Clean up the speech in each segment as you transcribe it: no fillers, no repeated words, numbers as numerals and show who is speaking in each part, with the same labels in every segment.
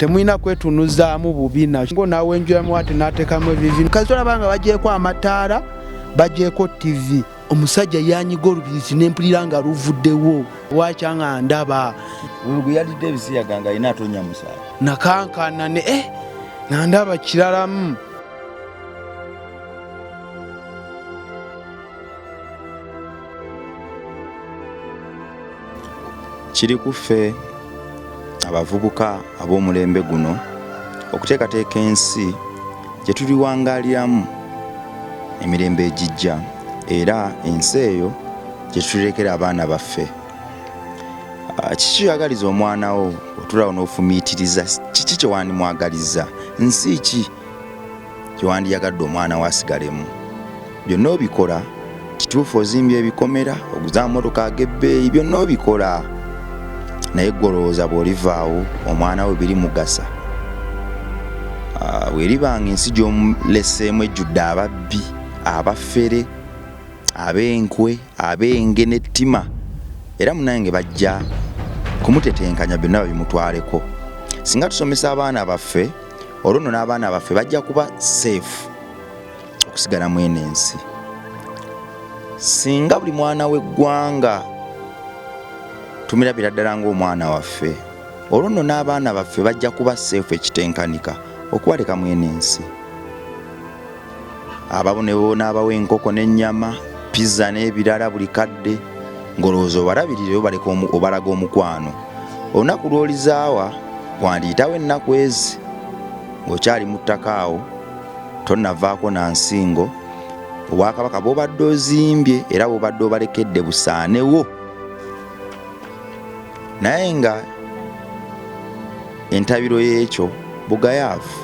Speaker 1: temulina kwetunuzaamu bubi ngo naawe enjulamu ati n'ateekamu ebivi kazi olabanga bagyeko amataala bagyeko TV omusajja yanyiga olubirizi n'empulira nga luvuddewo wakyanga ndaba
Speaker 2: gwe yalidde ebisiyaga nga alina atonya musaala
Speaker 1: nakankana ne nandaba kiralamu
Speaker 2: kiri kuffe abavubuka ab'omulembe guno okuteekateeka ensi gye tuliwangaaliramu emirembe egijja era ensi eyo gye tuterekera abaana baffe. Kiki kyagaliza omwana wo otulawo n'ofumiitiriza kiki kye wandimwagaliza nsi ki kye wandiyagadde omwana wo asigalemu byonna obikola kituufu ozimbye ebikomera oguza amamotoka ag'ebbeeyi byonna obikola naye golowooza bw'olivaawo omwana we biri mugasa bweribanga ensi gy'omuleseemu ejjudde ababbi abafere ab'enkwe ab'enge n'ettima era munange bajja kumutetenkanya byonna babimutwaleko. Singa tusomesa abaana baffe olwo nno n'abaana baffe bajja kuba safe okusigala mu eno ensi. Singa buli mwana w'eggwanga tumirabira ddala ng'omwana waffe olwo nno n'abaana baffe bajja kuba safe ekitenkanika okubaleka mu eno ensi. Ababonebo n'abawa enkoko n'ennyama pizza n'ebirala buli kadde ng'olowooza obalabirire obalaga omukwano. Olunaku lw'olizaawa wandiyitawo ennaku ezi ng'okyali mu ttaka awo tonnavaako na nsingo obwakabaka bw'obadde ozimbye era bw'obadde obalekedde busaanewo. Naye nga entabiro y'ekyo bugayaavu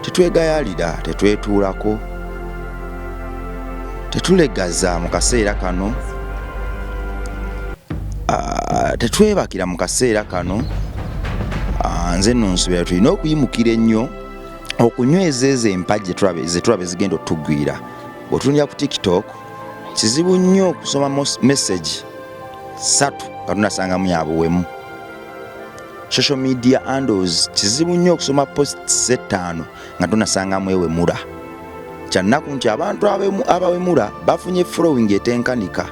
Speaker 2: tetwegayaalira tetwetuulako tetulegaza mu kaseera kano tetwebakira mu kaseera kano. Nze nno nsubira tulina okuyimukira ennyo okunyweza ezo empagi ze tulaba zigenda otugwira. Bw'otunulira ku TikTok kizibu nnyo okusoma message 3 nga tunasangamu yabuwemu. Social media handles kizibu nnyo okusoma posts 5 nga tunasangamu ewemula. Kyannaku nti abantu abawemula bafunye following etenkanika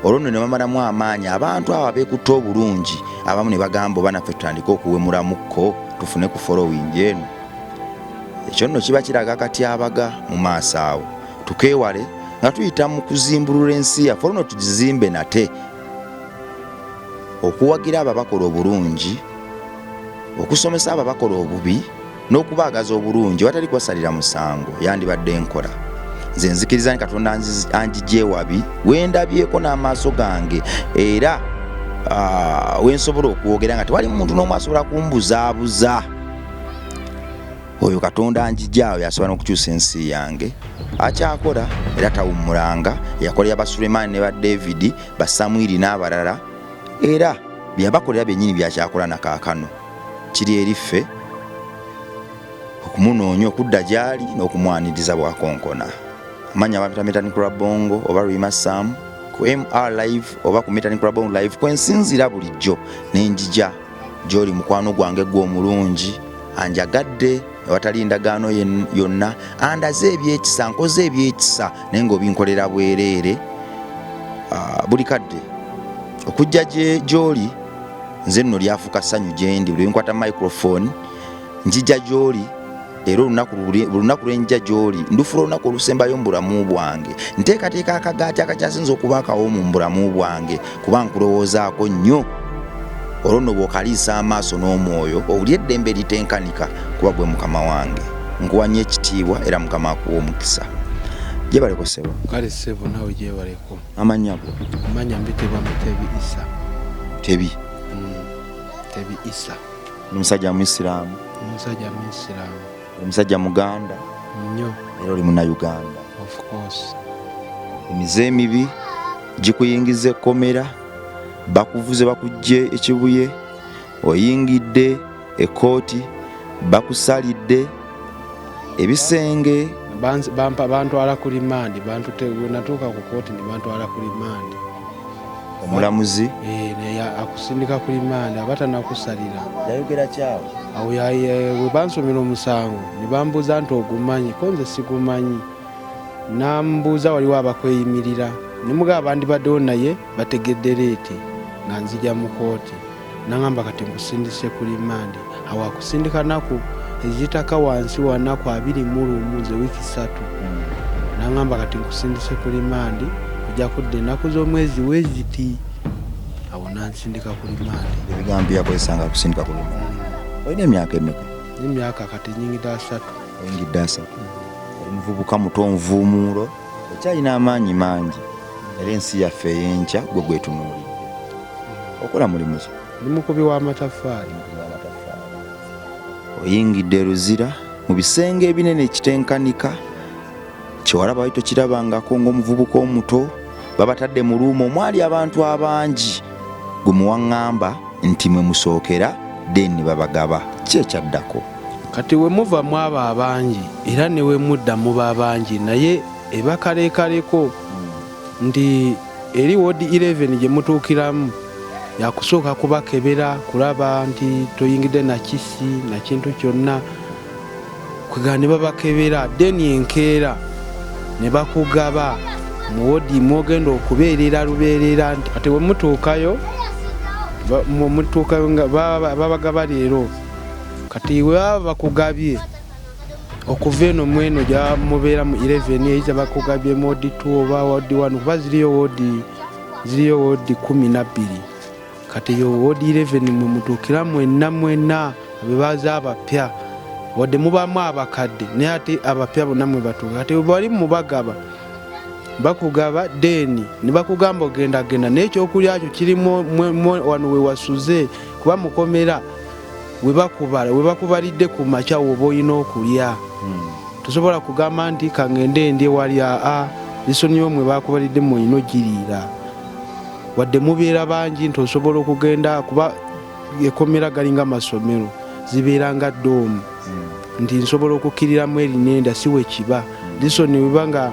Speaker 2: olwo nno ne bamalamu amaanyi abantu abo abeekutte obulungi abamu ne bagamba oba naffe tutandike okuwemulamukko tufune ku following eno. Ekyo nno kiba kiraga akatyabaga mu maaso awo. Tukeewale nga tuyita mu kuzimbulula ensi yaffe olwo nno tugizimbe nate okuwagira abo abakola obulungi okusomesa abo abakola obubi n'okubaagaza obulungi watali kwasalira musango yandibadde enkola. Nze nzikiriza ni Katonda anjigye wabi wendabyeko n'amaaso gange era wensobola okwogera nga tewali muntu n'omu asobola kumbuzaabuza. Oyo Katonda anjigyawo yasobola n'okukyusa ensi yange akyakola era tawummulanga. Yakolera ba Sulemaani ne ba David ba Samwiri n'abalala era byabakolera byennyini byakyakola nakaakano. Kiri eriffe okumunoonya okudda gy'ali n'okumwaniriza bwakonkona. Amanya abapita Metani Bongo oba Rima Sam ku MR Live oba ku Metani Bongo Live kwensinzira bulijjo n'enjija gy'oli mukwano gwange gw'omulungi anjagadde ewatali ndagaano yonna andaze ebyekisa nkoze ebyekisa naye ng'obinkolera bwereere. Buli kadde okujja gy'oli nze nno lyafuuka ssanyu gye ndi. Buli nkwata microphone njija gy'oli era olunaku lwenjja gy'oli ndufula olunaku olusembayo mu bulamu bwange. Nteekateeka akagaati akakyasinza okuba akawo mu bulamu bwange kuba nkulowoozaako nnyo. Olwo nno bw'okaliisa amaaso n'omwoyo owulya eddembe litenkanika kuba gwe Mukama wange. Nkuwa nnyo ekitiibwa era Mukama akuwa omukisa. Gyebaleko ssebo.
Speaker 1: Kale ssebo naawe gyebaleko.
Speaker 2: Amannya go?
Speaker 1: Amanya mbitebwa Mutebi Isa.
Speaker 2: Tebi?
Speaker 1: Tebi Isa.
Speaker 2: Omusajja Muisiraamu?
Speaker 1: Omusajja Muisiraamu.
Speaker 2: Omusajja Muganda?
Speaker 1: Nnyo.
Speaker 2: Era oli Munnayuganda?
Speaker 1: Of course.
Speaker 2: Emize emibi gikuyingiza ekkomera bakuvuze bakuggye ekibuye oyingidde ekooti bakusalidde ebisenge
Speaker 1: bantwala ku limandi natuuka ku kooti ne bantwala ku limandi.
Speaker 2: omulamuzi
Speaker 1: akusindika ku limanda abatanakusalira
Speaker 2: yayogera kyawe
Speaker 1: awo we bansomera omusango ne bambuuza nti ogumanyi ko nze sigumanyi nambuuza waliwo abakweyimirira ne mugaba bandibaddewo naye bategedde leeti nga nzija mu kooti nangamba kati nkusindise ku limanda awo akusindika naku ezitaka wansi wa naku 21 ze wiiki 3 nangamba kati nkusindise ku limanda ojja kudda ennaku z'omwezi weziti awo nansindika ku limanda
Speaker 2: ebigambo byakozesanga kusindika ku limanda olina emyaka emeka
Speaker 1: emyaka kati nyingidde 3
Speaker 2: oyingidde 3 omuvubuka muto nvuumuulo okyalina amaanyi mangi era ensi yaffe ey'enkya gwe gwetunuulira okola mulimu ki
Speaker 1: ndi mukubi w'amataffaali
Speaker 2: oyingidde Luzira mu bisenge ebinene ekitenkanika kyewalaba wali tokirabangako ng'omuvubuka omuto babatadde mu luumu omwali abantu abangi gwe muwaŋŋamba nti mwe musookera deni babagaba ki ekyaddako
Speaker 1: kati we muva mu abo abangi era ne we mudda muba abangi naye ebakaleekaleko nti eri wodi 11 gye mutuukiramu yakusooka kubakebera kulaba nti toyingidde nakisi na kintu kyonna kwegala ne babakebera deni enkeera ne bakugaba mu wodi mwogenda okubeerera lubeerera nti kati we mutuukayo babagaba leero kati we baba bakugabye okuva eno mweno gya mubeera mu 11 eyiza bakugabye mu wodi 2 oba wodi 1 kuba ziriyo wodi 12 kati yo wodi 11 mwe mutuukira mwenna bebaza abapya wadde mubamu abakadde naye ate abapya bonna mwe batuuka kati bali mubagaba bakugaba deni ne bakugamba ogendagenda n'ekyokulya kyo kirimu wano we wasuze kuba mukomera we bakubalidde ku makya woba olina okulya tosobola kugamba nti kangende ndi wali lisoniyo mwe bakubalidde mulina ogiriira wadde mubeera bangi nti osobola okugenda kuba ekomera galinga amasomero zibeera nga doomu nti nsobola okukkiriramu erinenda siwe kiba lisoni webanga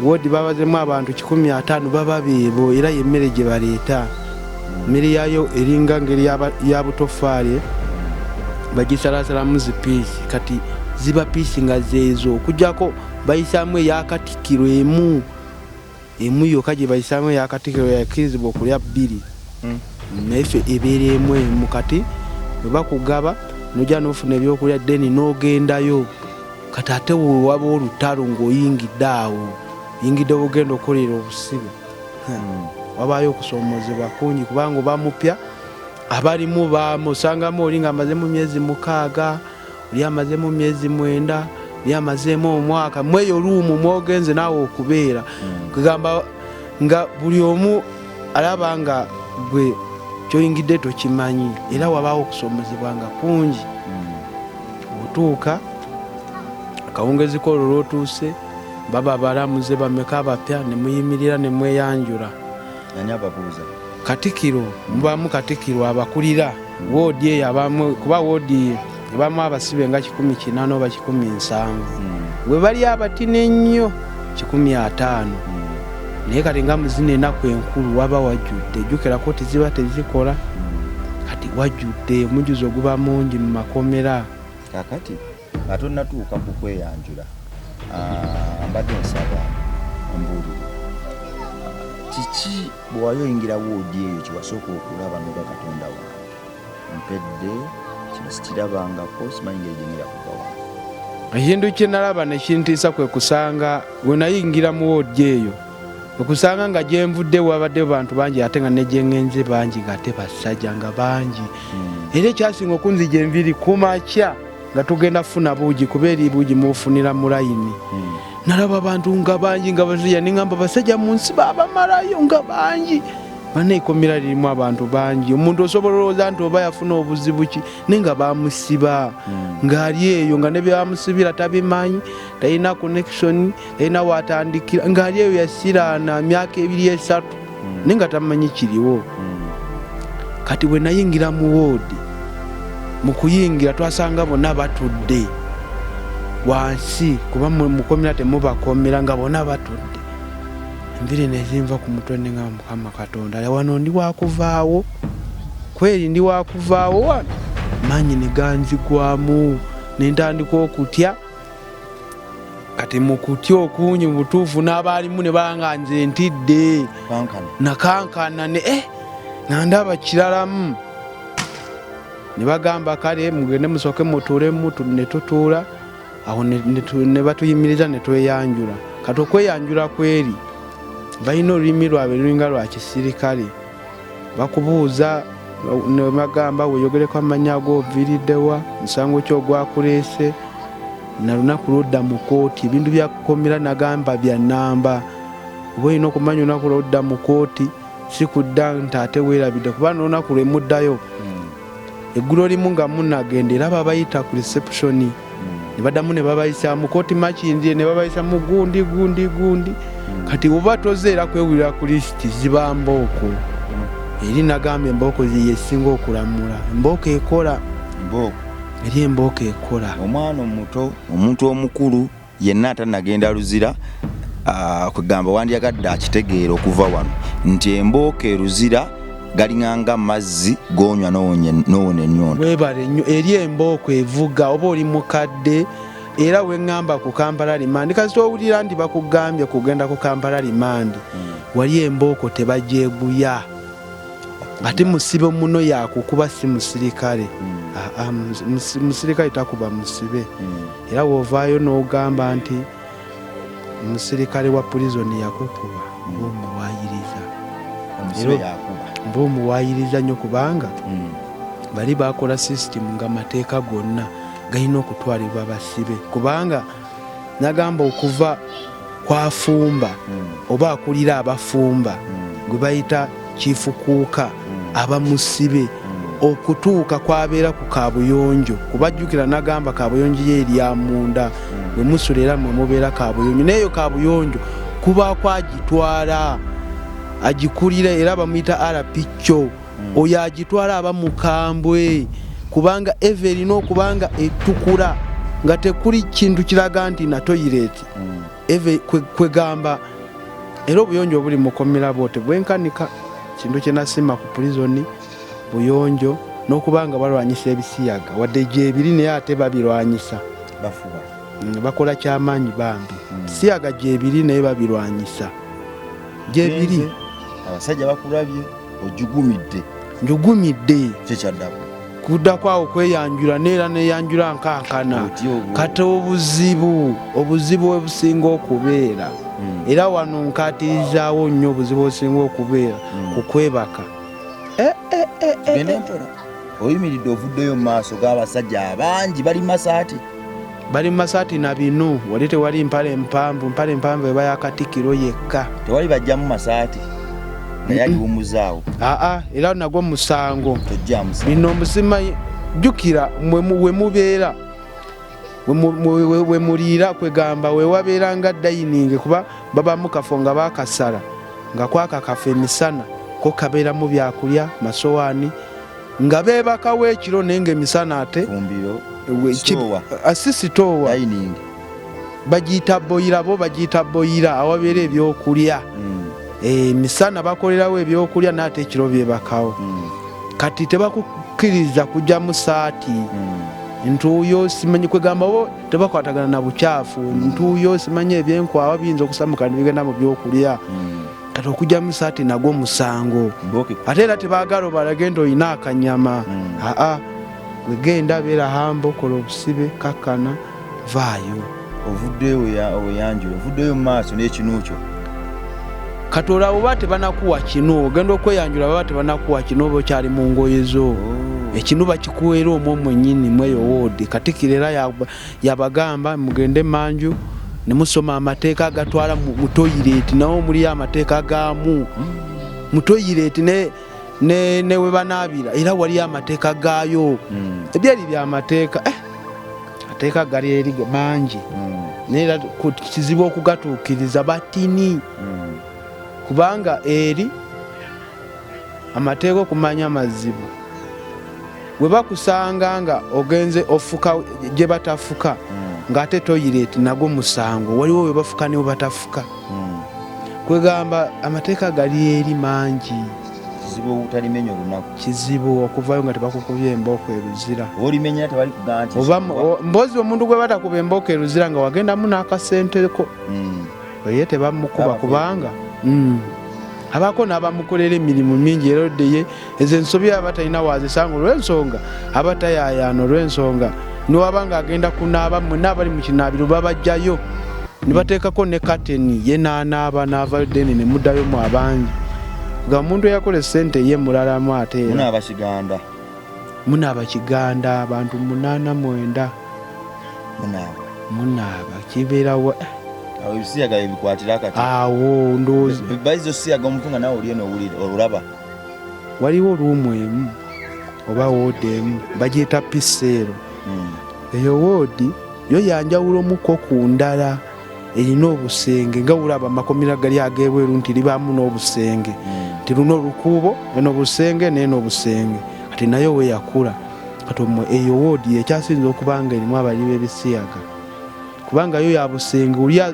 Speaker 1: wodi babazemu abantu 15 baba beebo era yemmere gye baleeta mmere yayo eringa ngeri ya butofaale bagisalasalamu zipiisi kati ziba piisi nga zeezo okujjako bayisaamu eyakatikiro emu yokka gye bayisaamu eyakatikiro yakirizibwa okulya 2 naife ebeera emu kati bwe bakugaba nojja n'ofuna ebyokulya deni n'ogendayo kati ate wewaba olutalo ng'oyingidde awo yingidde bugenda okolera obusibe wabaayo okusoomozebwa kungi kubanga bamupya abalimu bamusangamu oli nga amazemu myezi 6 oli amazemu myezi 9 oli amazemu omwaka mweyo luumu mwogenze naawe okubeera kugamba nga buli omu alaba nga gwe kyoyingidde tokimanyi era wabaawo okusoomozebwa nga kungi otuuka akawungezi koolwo lwotuuse baba balamuze bameka abapya ne muyimirira ne mweyanjula katikiro mubamu katikiro abakulira woodi eyo abamu kuba woodi ebamu abasibe nga 18 oba 17 bwe bali abatine ennyo 15 naye kati nga muzina ennaku enkulu waba wajjudde ejjukira kooti ziba tezikola kati wajjudde omujuzo guba mungi mu makomera
Speaker 2: kakati ate onnatuuka ku kweyanjula mbadde nsaba ombuulire kiki bwe wayoyingira woodi eyo kiwasooka okulaba n'oga katonda wa mpedde kino sikirabangako simanyi ngeri gyenyera kugawa
Speaker 1: ekintu kye nalaba nekintiisa kwe kusanga bwe nayingira mu woodi eyo okusanga nga gyenvudde wabadde bantu bangi ate nga negyengenze bangi nga ate basajja nga bangi era ekyasinga okunzija enviri kumakya nga tugenda funa buugi kuba eri buugi mubufunira mu layini nalaba abantu nga bangi nga basajja nengamba basajja mu nsi babamalayo nga bangi baneikomera lirimu abantu bangi omuntu osobola olowooza nti oba yafuna obuzibu ki naye nga bamusiba ng'ali eyo nga ne byebamusibira tabimanyi talina connection talina watandikira ng'ali eyo yasiraana myaka 2-3 naye nga tamanyi kiriwo kati bwe nayingira mu woodi mu kuyingira twasanga bonna batudde wansi kuba mukomera temubakomera nga bonna batudde enviri nezinva ku mutwe nenga Mukama Katonda wano ndi wakuvaawo kweri ndi wakuvaawo wano manyi ne ganzigwamu nentandika okutya kati mukutya okunyi butuufu n'abaalimu ne balanga nze ntidde nakankana ne nandaba kiralamu ne bagamba kale mugende musooke mutuulemu ne tutuula awo ne batuyimiriza ne tweyanjula kati okweyanjula kweri balina olulimi lwabwe lulinga lwa kisirikale bakubuuza ne bagamba weeyogereko amannya ag'oviiriddewa musango ki ogwakuleese na lunaku lwodda mu kooti ebintu byakukomera nagamba bya nnamba oba olina okumanya olunaku lwodda mu kooti si kudda nti ate weerabidde kuba n'olunaku lwe muddayo eggulo limu nga munagenda era babayita ku reception ne baddamu ne babayisa mu kooti makindye ne babayisa mu gundi kati oba tozeera kwewulira ku lisiti ziba mbooko eri nagamba embooko yesinga okulamula embooko ekola eri embooko ekola
Speaker 2: omwana omuto omuntu omukulu yenna atanagenda luzira kugamba wandyagadde akitegeera okuva wano nti embooko eruzira galinganga mazzi gonywa nowona ennyondo
Speaker 1: webale nnyo eri embooko evuga oba oli mukadde era weŋŋamba ku Kampala rimandi kasita owulira nti bakugambye kugenda ku Kampala rimandi wali embooko tebajeeguya ate musibe muno yakukuba si musirikale musirikale takuba musibe era wovaayo n'ogamba nti omusirikale wa prison yakukuba omuwaayiriza nnyo kubanga bali bakola system nga mateeka gonna galina okutwalibwa basibe kubanga nagamba okuva kwafumba oba akulira abafumba gwe bayita kifukuuka abamusibe okutuuka kwabeera ku Kabuyonjo kubajjukira nagamba Kabuyonjo ye eryamunda bwe musula era mwe mubeera Kabuyonjo neyo Kabuyonjo kuba kwagitwala agikulira era bamuyita arapicco oyo agitwala aba mukambwe kubanga eva erina okubanga etukula nga tekuli kintu kiraga nti na toilet eva kwegamba era obuyonjo obuli mukomera bwote bwenkanika kintu kyenasima ku prison buyonjo n'okubanga balwanyisa ebisiyaga wadde gyebiri naye ate babirwanyisa
Speaker 2: bafuba
Speaker 1: bakola kyamaanyi bambi siyaga gyebiri naye babirwanyisa gyebiri
Speaker 2: abasajja bakulabye ojugumidde
Speaker 1: njugumidde
Speaker 2: kyekyaddaku
Speaker 1: kudda kwawo kweyanjula neera neyanjula nkankana kati obuzibu obusinga okubeera era wano nkatirizaawo nnyo obuzibu obusinga okubeera kukwebaka
Speaker 2: oyimiridde ovuddeyo mu maaso g'abasajja abangi bali
Speaker 1: masaati na binu wali tewali mpale empanvu eba yakatikkiro yekka
Speaker 2: tewali bajjamu masaati naye aliwumuzaawo
Speaker 1: era nagwo musango bino omusima jjukira we mubeera we muliira kwegamba we wabeera nga dayiningi kuba babamu kafo nga bakasala nga kwaka kafo emisana ko kabeeramu byakulya masowaani nga beebakawo ekiro naye ng'emisana ate asisitoowa bagiyita boyira awabeera ebyokulya emisana bakolerawo ebyokulya naate ekiro byebakawo kati tebakukkiriza kujja mu saati ntuuyo simanyi kwegamba bo tebakwatagana na bukyafu ntuuyo simanyi ebyenkwawa biyinza okusamuka nebigenda mu byokulya kati okujja mu saati nagwo musango ate era tebaagala obalage nti olina akanyama wegenda beera hambo kola obusibe kakkana vaayo
Speaker 2: ovuddeyo mu maaso n'ekinuukyo
Speaker 1: katola oba tebanakuwa kino ogenda okweyanjula baba tebanakuwa kino oba okyali mu ngoye zo ekinu bakikuweera omwo mwennyini mweyo woodi Katikkiro era yabagamba mugende manju ne musoma amateeka agatwala mu toyireti nawo omuli amateeka gaamu mu toyireti ne we banaabira era wali amateeka gaayo ebyali byamateeka mateeka gali eri mangi naye era kizibu okugatuukiriza batini kubanga eri amateeka okumanya mazibu we bakusanga nga ogenze ofuka gye batafuka ng'ate toyireti nagwo musango waliwo we bafuka ne we batafuka kwegamba amateeka gali eri mangi
Speaker 2: kizibu utalimenya olunaku
Speaker 1: kizibu okuvayo nga tebakukubye embooko eruzira
Speaker 2: olimenya tebali kugamba nti
Speaker 1: oba mbozi omuntu gwe batakuba embooko eruzira nga wagendamu n'akasenteko oye tebamukuba kubanga abako n'abamukolera emirimu mingi era oddeye ezo ensobi aba talina wazisanga olw'ensonga aba tayayaana olw'ensonga niwaba nga agenda kunaaba mwenna abali mu kinaabiro babajjayo ne bateekako ne kateni ye n'anaaba n'avayo deni ne muddayo mu abangi nga omuntu eyakola essente ye mulalamu ate era munaaba kiganda abantu 89 munaaba kibeerawo
Speaker 2: ebisiyaga ebikwatira kati
Speaker 1: awo ndowooza
Speaker 2: baizo siyaga omuntu nga nawe oliyo n'owulira olulaba
Speaker 1: waliwo ruumu emu oba woodi emu bagiyita piseero eyo woodi yo yanjawulomuko ku ndala erina obusenge nga wulaba amakomera gali ag'ebweru nti libaamu n'obusenge nti luno olukuubo eno obusenge n'eno obusenge kati nayo we yakula kati eyo woodi ekyasinza okuba nga erimu abali b'ebisiyaga kubanga yo yabusenge ulya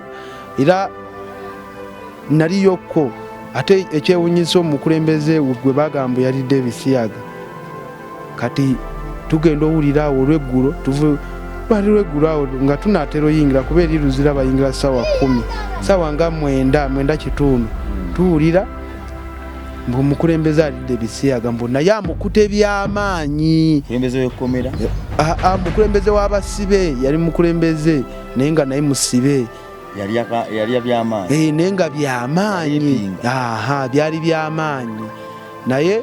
Speaker 1: era naliyokko ate ekyewunyisa omukulembeze gwe bagamba yalidde ebisiyaga kati tugenda owulira awo olweggulo bali lweggulo awo nga tunaatera oyingira kuba eri luzira bayingira ssaawa 10 ssaawa nga 9:9 tuwulira omukulembeze alidde ebisiyaga mbu naye amukuta ebyamaanyi mukulembeze w'abasibe yali mukulembeze naye nga naye musibe
Speaker 2: yali byamaanyi
Speaker 1: naye nga byamaanyi byali byamaanyi naye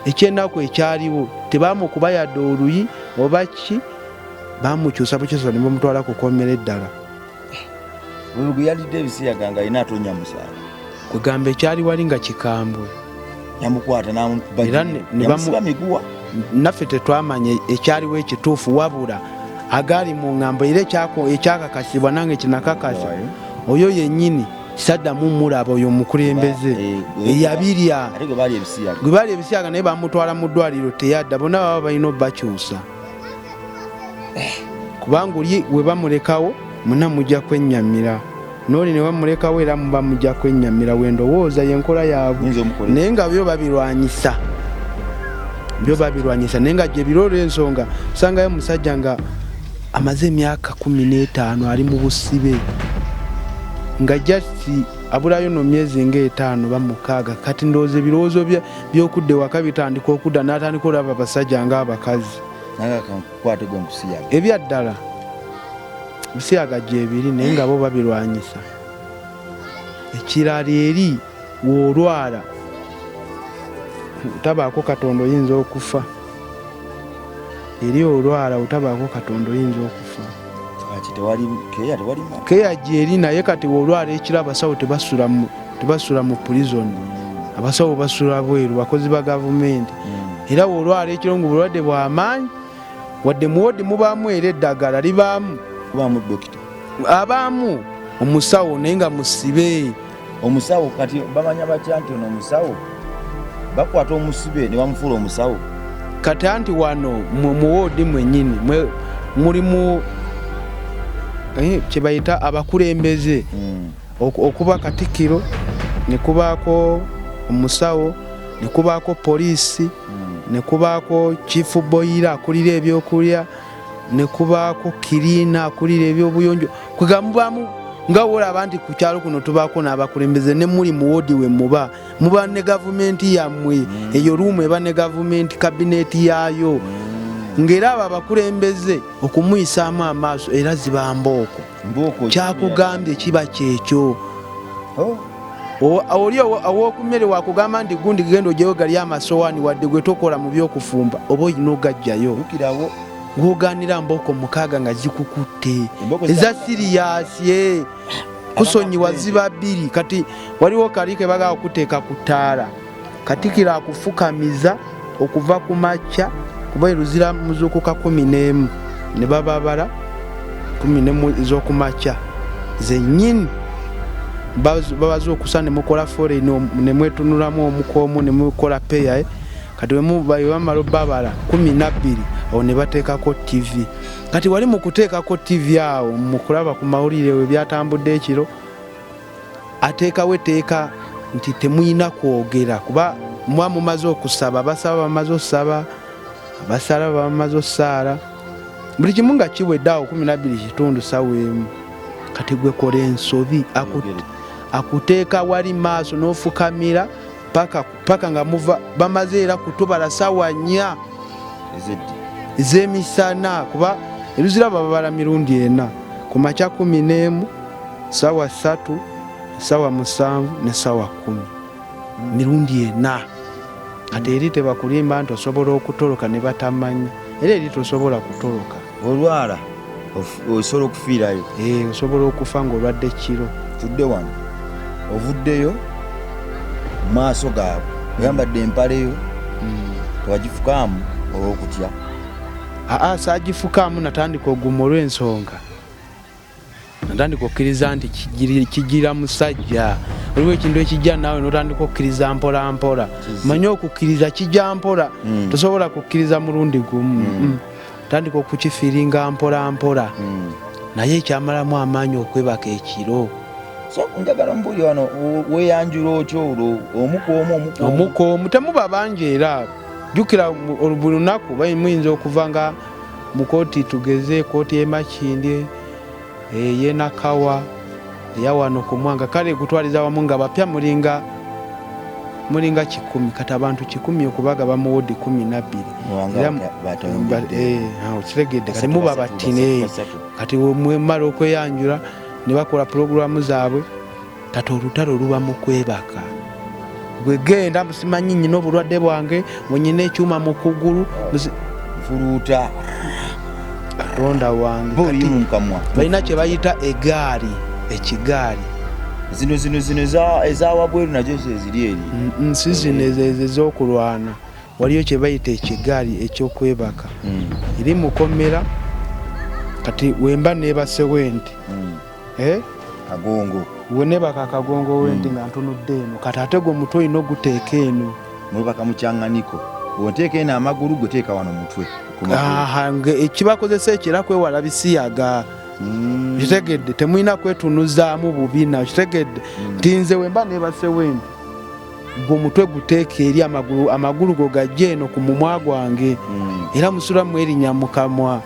Speaker 1: ekyennaku ekyaliwo tebamukuba yadde oluyi oba ki bamukyusa bukyusa ne bamutwala kukomera eddala
Speaker 2: gwe yalidde ebisiyaga nga alina atonya musango
Speaker 1: kwegamba ekyali wali nga kikambwe
Speaker 2: yamukwata namusiba miguwa
Speaker 1: naffe tetwamanya ekyaliwo ekituufu wabula agali mu ŋŋambo era ekyakakasibwa nange kinakakasa oyo yennyini kisaddamu mulaba oyo omukulembeze eyabirya gwe baali ebisiyaga naye bamutwala mu ddwaliro teyadda bonna baba balina obbakyusa kubanga oli we bamulekawo muna mujja kwennyamira n'oli ne bamulekawo era muba mujja kwennyamira wendowooza yenkola yaabwe naye nga byo babirwanyisa naye nga gye biroola ensonga osangayo musajja nga amaze emyaka 15 ali mu busibe nga jasi abulayo no myezi nga 5 bamukaaga kati ndowooza ebirowoozo by'okudda ewaka bitandika okudda n'atandika olaba abasajja ng'abakazi ebyaddala bisiyaga gyebiri naye nga bo babirwanyisa ekirala eri woolwala tabaako katonda oyinza okufa eri olwala utabaako katonda oyinza okufa keya gyeri naye kati woolwala ekira abasawo tebasula mu prison abasawo basula bweru bakozi ba gavumenti era woolwala ekiro nga bulwadde bw'amaanyi wadde muwodi mubaamu era eddagala libaamu abaamu omusawo naye nga musibe
Speaker 2: omusawo kati bamanya batya nti ono omusawo bakwata omusibe ne bamufuula omusawo
Speaker 1: kati anti wano muwodi mwennyini mulimu kyebayita abakulembeze okuba Katikkiro ne kubaako omusawo ne kubaako poliisi ne kubaako chief boyira akulira ebyokulya ne kubaako kirina akulira ebyobuyonjo kwegamubaamu nga wolaba nti ku kyalo kuno tubaako n'abakulembeze ne muli muwodi we muba ne gavumenti yammwe eyo ruumu eba ne gavumenti kabineti yaayo ng'era abo abakulembeze okumuyisaamu amaaso era ziba mbooko kyakugambye kiba kyekyo oli ow'okumere wakugamba nti gundi genda ogyeyo gali amasowaani wadde gwe tokola mu byokufumba oba olina ogajjayo ng'ogaanira mbooko 6 nga zikukutte eza siriyasi kusonyiwa ziba 2 kati waliwo kali ke bagaa okuteeka ku ttaala Katikkiro akufukamiza okuva ku makya kuba eruzira muzuukuka 11 ne bababala 11 ez'okumakya zennyini babaza okusa ne mukola fore ne mwetunulamu omukoomu ne mukola peya kati bamala babala 12 awo ne bateekako TV kati wali mu kuteekako TV awo mu kulaba ku mawulire we byatambudde ekiro ateekawo etteeka nti temuyina kwogera kuba muba mumaze okusaba abasaba bamaze osaba abasala bamaze osaala buli kimu nga kiwedde awo 12 kitundu sawa emu kati gwe kola ensobi akuteeka wali maaso n'ofukamira paka nga muva bamaze era kutubala sawa 4 ez'emisana kuba ebizira babala mirundi 4 ku makya 11 sawa 3 sawa 7 ne sawa 10 mirundi 4 kati eri tebakulimba nti osobola okutoloka ne batamanya era eri tosobola kutoloka
Speaker 2: olwala osobola okufiirayo
Speaker 1: osobola okufa ng'olwadde kiro
Speaker 2: tudde wano ovuddeyo maaso gaabwe oyambadde empaleyo tewagifukaamu olw'okutya
Speaker 1: saagifukaamu natandika oguma olw'ensonga natandika okkiriza nti kigira musajja waliwo ekintu ekijja naawe notandika okkiriza mpola mpola manye okukkiriza kijja mpola tosobola kukkiriza mulundi gumu tandika okukifiiringa mpola mpola naye ekyamalamu amaanyi okwebaka ekiro
Speaker 2: so njagala mbuli wano weeyanjula otyo olwo
Speaker 1: omukoomu temuba bangi era jjukira buli lunaku muyinza okuva nga mu kooti tugeze kooti y'emakindi ey'enakawa eyawano ku Mwanga kale kutwaliza wamu nga bapya mulinga 100 kati abantu 100 okubaga bamuwodi 12 kiregedde kati muba batine kati mwemala okweyanjula ne bakola pulogulamu zaabwe kati olutalo luba mu kwebaka gwe genda simanyi nyina obulwadde bwange wenyina ekyuma mu kugulu
Speaker 2: fuluuta
Speaker 1: katonda wange balina kye bayita egaali ekigaali
Speaker 2: zino ezawabweru najo zeziri eri
Speaker 1: si zino ez'okulwana waliyo kye bayita ekigaali ekyokwebaka eri mukomera kati wemba nebase wenti
Speaker 2: kagongo
Speaker 1: wenebaka akagongo wenti nga ntunudde eno kati ate gwe omutwe olina oguteeka eno
Speaker 2: mwebaka mukyanganiko onteeka eno amagulu gweteeka wano mutwe
Speaker 1: ekibakozesa ekira kwewala bisiyaga kitegedde temulina kwetunuzaamu bubina kitegedde nti nze wemba nebase wenti gwe omutwe guteeka eri amagulu go gajja eno ku mumwa gwange era musulamu erinya mukamwa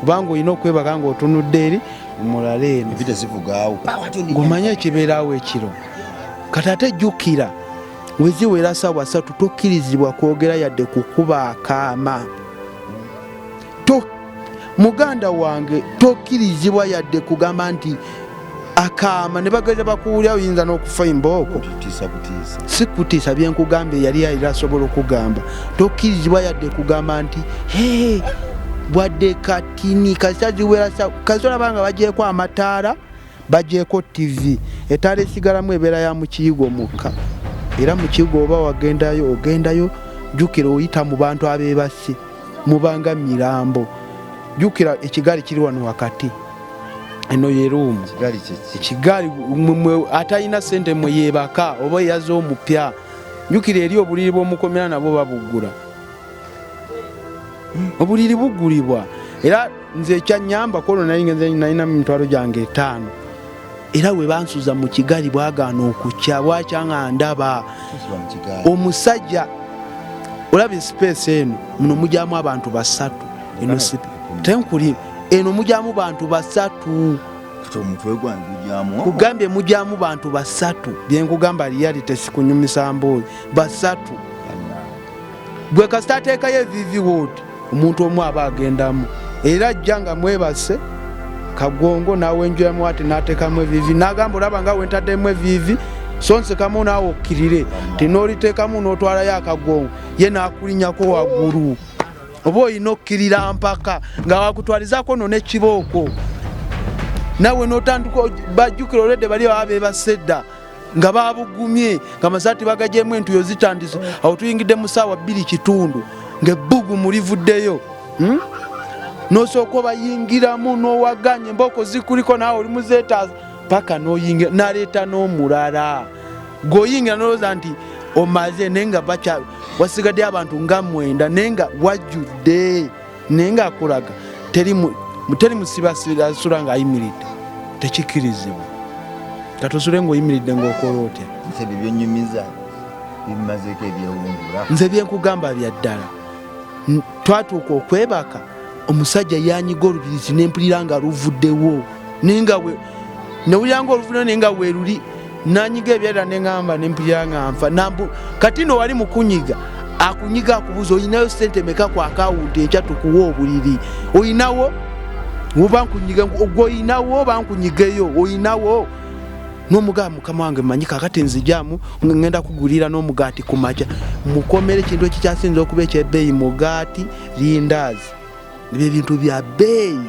Speaker 1: kubanga olina okwebaka nga otunudde eri omulala eno ng'omanye ekibeerawo ekiro kati ate jjukira weziwera sawa 3 tokkirizibwa kwogera yadde kukuba akaama muganda wange tokkirizibwa yadde kugamba nti akaama ne bagenda bakuwulira oyinza n'okufa imbooko si kutiisa byenkugamba yali ayira asobola okugamba tokkirizibwa yadde kugamba nti wadde katini kasaziwera kazolabanga bagyeko amataala bagyeko TV etaala esigalamu ebeera ya mukiyigo mukka era mukiyigo oba wagendayo ogendayo jjukira oyita mu bantu abeebase mubanga mirambo jjukira ekigaali kiri wano wakati eno yeruumu ekigaali atalina sente mwe yeebaka oba eyaza omupya jjukira eri obuliri bw'omukomera nabo babugula obuliri bugulibwa era nze ekyanyamba kono nalina mitwalo gyange 5 era we bansuza mu kigali bwagaana okukya bwakyanga ndaba omusajja olaba space eno muno mujyamu abantu 3 eno tenkuli eno mujyamu bantu 3 kugambye mujyamu bantu 3 byenkugamba reality sikunyumisa mboozi 3 gwe kasita ateekayo evivi woodi omuntu omu aba agendamu era ajja nga mwebase kagongo naawe enjoyamu ati n'ateekamu evivi n'agamba olaba nga wentaddemu evivi so nsekamu naawe okkirire tinoliteekamu n'otwalayo akagongo ye n'akulinyako waggulu oba olina okkirira mpaka nga wakutwalizaako no n'ekibooko nawe n'otandika bajjukira olwedde bali baba beebasedda nga babugumye nga masaati bagagyemu entuyo zitandise awo tuyingidde mu ssaawa 2 kitundu ng'ebbugu mulivuddeyo n'osooka obayingiramu n'owaganya embooko zikuliko naawe oli muzeetaaza paka n'oyingira n'aleeta n'omulala g'oyingira n'olowooza nti omaze naye nga wasigadde abantu nga 9 naye nga wajjudde naye ng'akulaga teri musibasira nga ayimiridde tekikkirizibwa katusule ng'oyimiridde ng'okola otya
Speaker 2: Ebyo byonnyumiza bimazeeko ebyewungula.
Speaker 1: nze byenkugamba bya ddala twatuuka okwebaka omusajja yanyiga olubirizi nempulira nga luvuddewo newulira nga oluvuddewo naye nga weeruli nanyiga ebyadda neŋŋamba nempulira nga nfa kati no wali mukunyiga akunyiga akubuuza oyinayo sente meka ku akawunti enkya tukuwa obuliri oyinawo oba nkunyiga gweoyinawo oba nkunyigeyo oyinawo n'omugaba mukama wange manyi kakati nzijaamu ngenda kugulira n'omugaati ku makya mukomere ekintu ekikyasinza okuba ekyebbeeyi mugaati lindaazi ebyo ebintu bya bbeeyi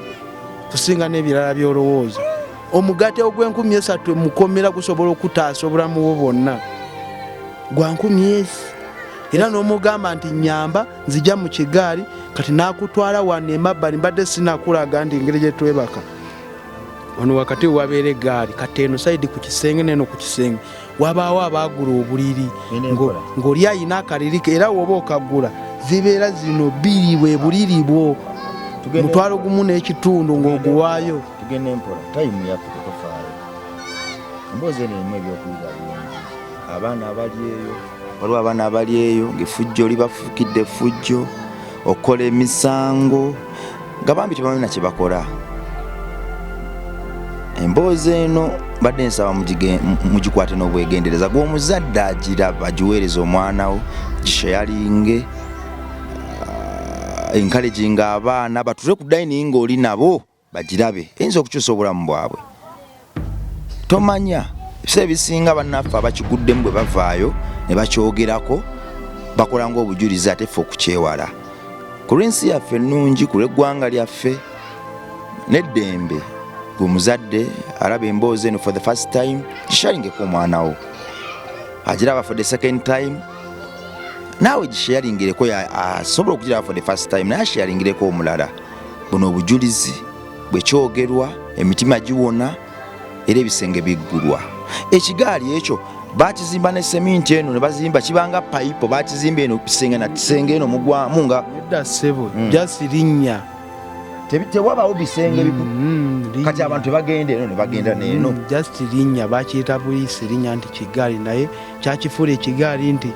Speaker 1: kusinga n'ebirala by'olowooza omugaati ogw'3,000 mukomera gusobola okutaasa obulamu bwo bwonna gwa 10,000 era n'omugamba nti nyamba nzija mu kigaali kati n'akutwala wano emabbali mbadde sinakulaga ndi engeri gye twebaka ono wakati wabeera eggaali kati eno sayidi ku kisenge neno ku kisenge wabaawo abaagula obuliri ng'oli ayina akalirike era woba okagula zibeera zino bbiri bwe buliri bwo mutwalo gumu n'ekitundu ng'oguwaayo.
Speaker 2: Tugende empola tayimu yaffe tetufaayo emboozi eno erimu ebyokuyiga bingi abaana abali eyo waliwo abaana abali eyo ng'effujjo libafuukidde effujjo okukola emisango nga bambi tebamanyi na kye bakola. Emboozi eno badde nsaba mugikwate n'obwegendereza gw'omuzadde agiraba agiweereza omwana wo gishayalinge encouraginga abaana batule ku dining ng'oli nabo bagirabe eyinza okukyusa obulamu bwabwe. Tomanya ebiseera ebisinga bannaffe abakiguddemu bwe bavaayo ne bakyogerako bakola ng'obujulizi ate ffe okukyewala ku lw'ensi yaffe ennungi ku lw'eggwanga lyaffe n'eddembe. Gumuzadde alaba emboozi eno for the first time gishalingeko omwana wo agiraba for the second time naawe gisharingireko asobola okugiraba for the first time naye asharingireko omulala. Buno obujulizi bwekyogerwa emitima giwona era ebisenge biggulwa. Ekigaali ekyo bakizimba ne seminti eno ne bazimba kibanga payipo bakizimba eno kisenge na kisenge eno mugwamu nga
Speaker 1: edda ssebo jasirinya
Speaker 2: tewabaawo bisenge kati abantu tebagenda eno ne bagenda neeno
Speaker 1: just linnya bakiyita poliisi linnya nti kigaali naye kyakifuula ekigaali nti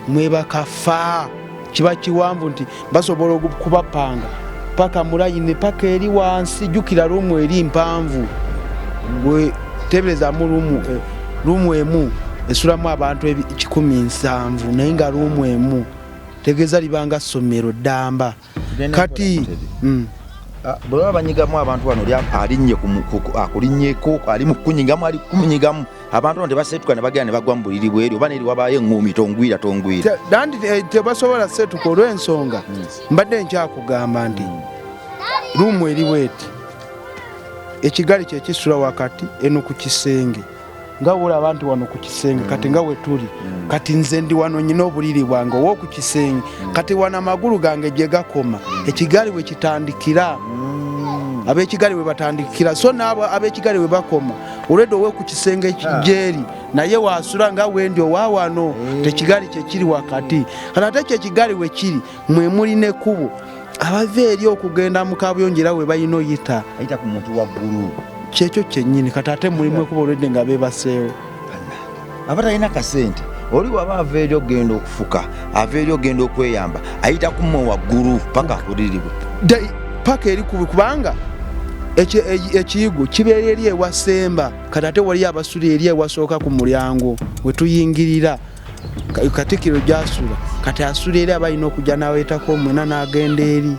Speaker 1: mwebakafa kiba kiwanvu nti basobola kubapanga paka mulayini paka eri wansi jjukira lumu eri mpanvu gwe teberezaamu lumu emu esulamu abantu 170 naye nga lumu emu tegeeza libanga ssomero ddamba kati
Speaker 2: bwe baba banyigamu abantu bano alinnye akulinnyeko ali mu kunyigamu ali kumunyigamu abantu bano tebasetuka ne bagenda ne bagwa mu buliri bweri oba neri wabaayo eŋŋuumi tongwira
Speaker 1: dandi tebasobola setuka olw'ensonga mbadde nkyakugamba nti lumu eri bweti ekigali kyekisula wakati eno ku kisenge nga wola abantu wano ku kisenge kati nga we tuli kati nze ndi wano nyina obuliri bwange ow'oku kisenge kati wana amagulu gange gye gakoma ekigali we kitandikira ab'ekigali we batandikira so n'abo ab'ekigali we bakoma olwedde owe ku kisenge gyeri naye waasula nga wendi owaawano tekigali kyekiri wakati kati ate kyekigali we kiri mwe muli n'ekkubo abava eri okugenda mu kabuyonjera we balina oyita
Speaker 2: ayita ku muntu waggulu
Speaker 1: kyekyo kyennyini kati ate mulimu ekuba olwedde nga beebaseewo
Speaker 2: abatalina kasente oli waba ava eri okugenda okufuka ava eri okugenda okweyamba ayita kumwe waggulu paka kulirirwe
Speaker 1: paka eri kubanga ekiyigo kibeera eri ewasemba kati ate waliyo abasula eri ewasooka ku mulyango we tuyingirira Katikiro gyasula kati asula eri abalina okujja n'aweetako omwena n'agenda eri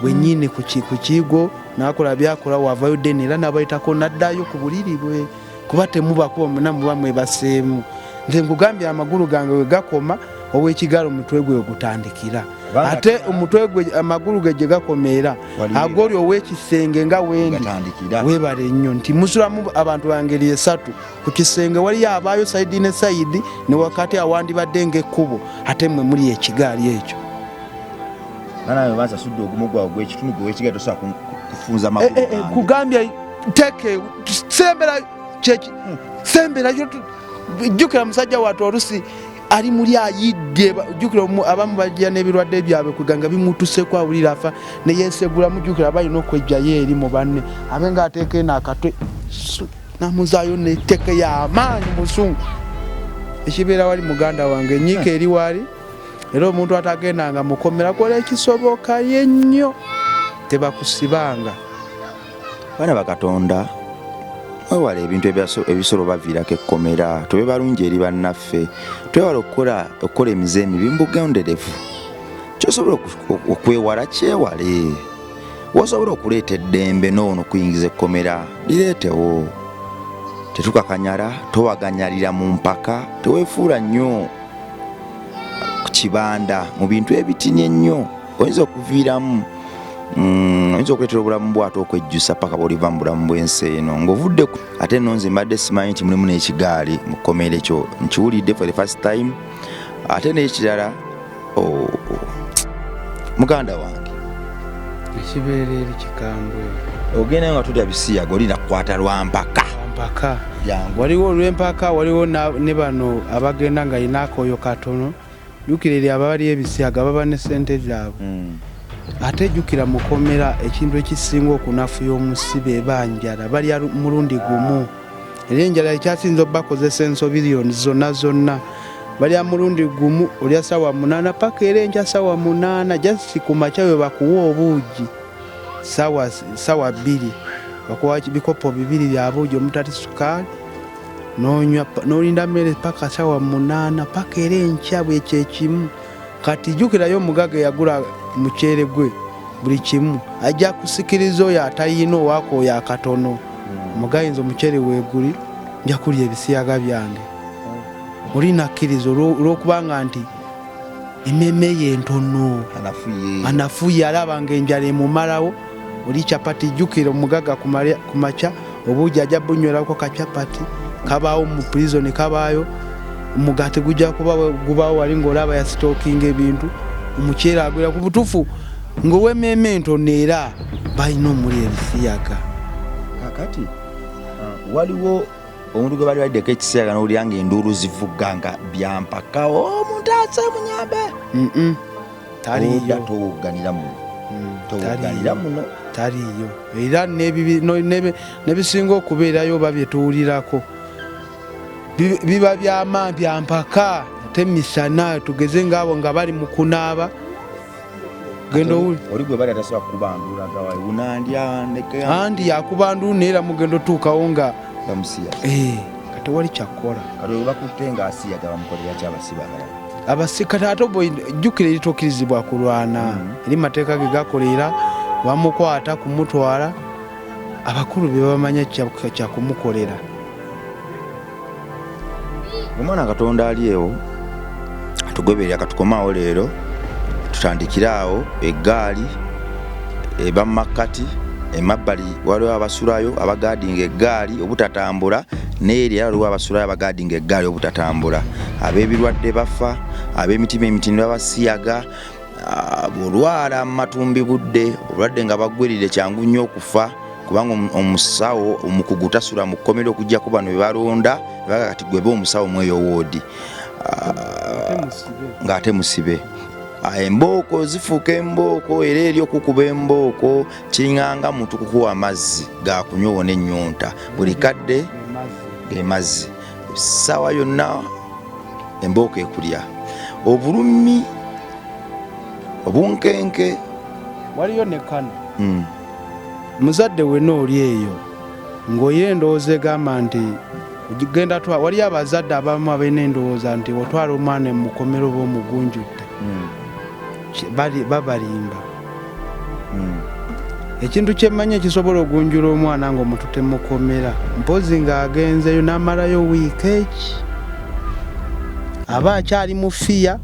Speaker 1: wennyini ku kiyigo n'akola byakola wavayo ddene era n'abayitako n'addayo ku buliri bwe kuba temubakuba mwena muba mwebaseemu. Nze nkugambye amagulu gange we gakoma ow'ekigaali omutwe gwe gutandikira ate omutwe gwe amagulu ge gye gakomeera agoli ow'ekisenge nga wendi weebale nnyo nti musulamu abantu bangeri esatu ku kisenge waliyo abaayo sayidi ne sayidi ne wakati awandibadde ng'ekkubo ate mmwe muli ekigaali ekyo
Speaker 2: nawe basasudde ogumu gwawe gw'ekitundu gwe w'ekigaali tosobola kufunza amagulu gange
Speaker 1: kugambya teke sembera jjukira musajja wattu olusi ali muli ayidde jjukira abamu bajja n'ebirwadde byabwe kuganga bimutuseko awulira afa ne yeesegula mujjukira balina okwejjayo eri mu banne abe ng'ateeka eno akatwe namuzaayo n'etteka y'amaanyi musungu ekibeera wali muganda wange enyiika eri wali era omuntu atagendanga mukomera kola ekisoboka yennyo tebakusibanga.
Speaker 2: Baana bakatonda wewala ebintu ebisolo baviirako ekkomera tube balungi eri bannaffe twewala okukola emize emibi mbugenderevu kyosobola okwewala kyewale wosobola okuleeta eddembe noono kuyingiza ekkomera lireetewo tetukakanyala towaganyalira mu mpaka teweefuula nnyo ku kibanda mu bintu ebitini ennyo oyinza okuviiramu oyinza okuleetera obulamu bwate okwejjusa paka bw'oliva mu bulamu bw'ensi eno ng'ovudde ate nno nze mbadde simanyi nti mulimu n'ekigaali mu kkomera ekyo nkiwulidde for the first time ate n'ekirala muganda wange
Speaker 1: ekibeera eri kikambwe
Speaker 2: ogenda nga tulya bisiyaga olina kukwata lwampaka
Speaker 1: waliwo olw'empaka waliwo ne bano abagenda nga alina akooyo katono jjukira eri abali ebisiyaga baba ne ssente zaabwe ate jjukira mukomera ekintu ekisinga okunafuya omusibe banjala balya mulundi gumu era enjala ekyasinza obbakozesa ensobiriyoni zonna balya mulundi gumu olya sawa 8 paka era enkya sawa 8 jasi ku makya we bakuwa obuugi sawa 2 bakuwa bikopo 2 bya buugi omutati sukaali n'onywa n'olinda mmere paka sawa 8 paka era enkya bwe kyekimu kati jjukirayo omugaga yagula muceere gwe buli kimu ajja kusikiriza oyo atayina owaako oyo akatono omugayinza omuceere weeguli nja kulya ebisiyaga byange olina kkiriza olw'okubanga nti emmeme ye ntono anafuye alaba ng'enjala emumalawo oli capati jjukira omugaga ku makya obuugi ajja bunywerako kacapati kabaawo mu prison kabaayo omugati gujja kuba gubaawo wali ng'olaba yasitookinga ebintu omuceere agwera ku butuufu ng'ow'emmeme ntono era balina omuli ebisiyaga
Speaker 2: kakati waliwo omuntu gwe bali baliddeko ekisiyaga n'olya ng'enduulu zivuga nga byampaka omuntu ase munyambe
Speaker 1: taliyo
Speaker 2: towugganira muno
Speaker 1: taliyo era n'ebisinga okubeerayo oba byetuwulirako biba byampaka ate misana tugeze ng'abo nga bali mu kunaaba genda
Speaker 2: oli gwe bali atasobola kukubanduula gawayi unandya
Speaker 1: andi yakubanduula neera mugendo tuukawo nga kati wali kyakkola
Speaker 2: kati bakutte ng'asiyaga bamukolera kyabasibagala
Speaker 1: abasikati ate jjukira eritokkirizibwa kulwana eri mateeka ge gakolera bamukwata kumutwala abakulu bye bamanya kyakumukolera
Speaker 2: omwana katonda ali ewo atugoberera katukomaawo leero tutandikire awo eggaali eba mu makkati emabbali waliwo abasulayo abagaadinga eggaali obutatambula n'eri waliwo abasulayo abagaadinga eggaali obutatambula ab'ebirwadde bafa ab'emitima emitini babasiyaga bw'olwala mu matumbi budde obulwadde nga baggwerire kyangu nnyo okufa kubanga omusawo omukugu tasula mu kkomera okuggyako bano be balonda baga kati gweba omusawo mweyo woodi ng'ate musibe embooko zifuuka embooko era eri okukuba embooko kiringanga muntu kukuwa amazzi gakunywa n'ennyonta buli kadde ge mazzi essaawa yonna embooko ekulya obulumi obunkenke
Speaker 1: waliyo ne kano muzadde wenna oli eyo ng'oyira endowooza egamba nti genda waliyo abazadde abamu abalina endowooza nti otwala omwana mu kkomera oba omugunjudde babalimba ekintu kyemmanyi ekisobola ogunjula omwana ng'omuntu temukomera mpozi ng'agenzeyo n'amalayo wiiki eki aba akyali mu fiya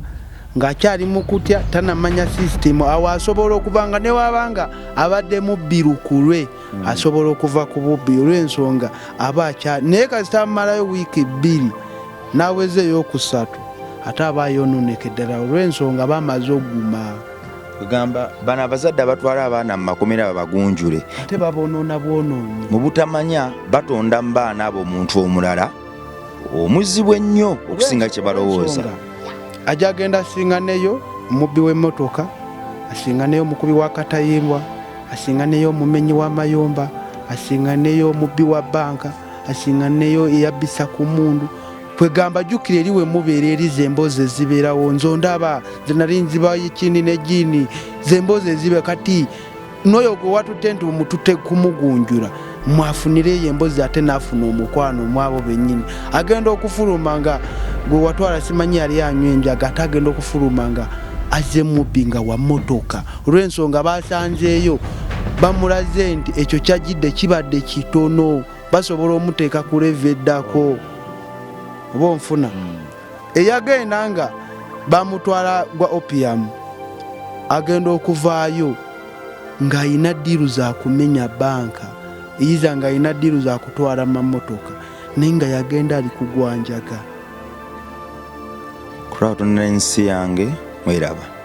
Speaker 1: ng'akyali mu kutya tanamanya sisitemu awo asobola okuba nga ne wabanga abadde mubbi lukulwe asobola okuva ku bubbi olw'ensonga aba akyali naye kasita amalayo wiiki 2 n'awezeeyo 3 ate aba yonooneka ddala olw'ensonga bamaze oguma
Speaker 2: kugamba bano abazadde abatwala abaana mu makomera babagunjule
Speaker 1: ate babonoona bwonoonyi
Speaker 2: mu butamanya batonda mu baana abo omuntu omulala omuzibu ennyo okusinga kye balowooza
Speaker 1: ajja agenda asinganeyo omubbi w'emmotoka asinganeyo omukubi w'akatayimbwa asinganeyo omumenyi w'amayumba asinganeyo omubbi wa banka asiŋŋaneyo eyabbisa ku mundu kwegamba jjukira eri we mubeera eri zemboozi ezibeerawo nzo ndaba nze nali nziba ekindi n'egini zemboozi ezibe kati n'oyo gwe watutte nti mututte kumugunjula mwafunireyo emboozi ate naafuna omukwano mwabo bennyini agenda okufuluma nga gwe watwala simanyi yali anywa enjaga ate agenda okufuluma nga azze mubbi nga wa mmotoka olw'ensonga basanzeeyo bamulaze nti ekyo kyajjidde kibadde kitono basobola omuteeka ku leve eddako oba onfuna eyagenda nga bamutwala gwa opium agenda okuvaayo ng'ayina ddiiru za kumenya banka eyiza ng'ayina ddiiru za kutwala mamotoka naye nga yagenda ali kugwanjaga
Speaker 2: kulaba tonera ensi yange mweraba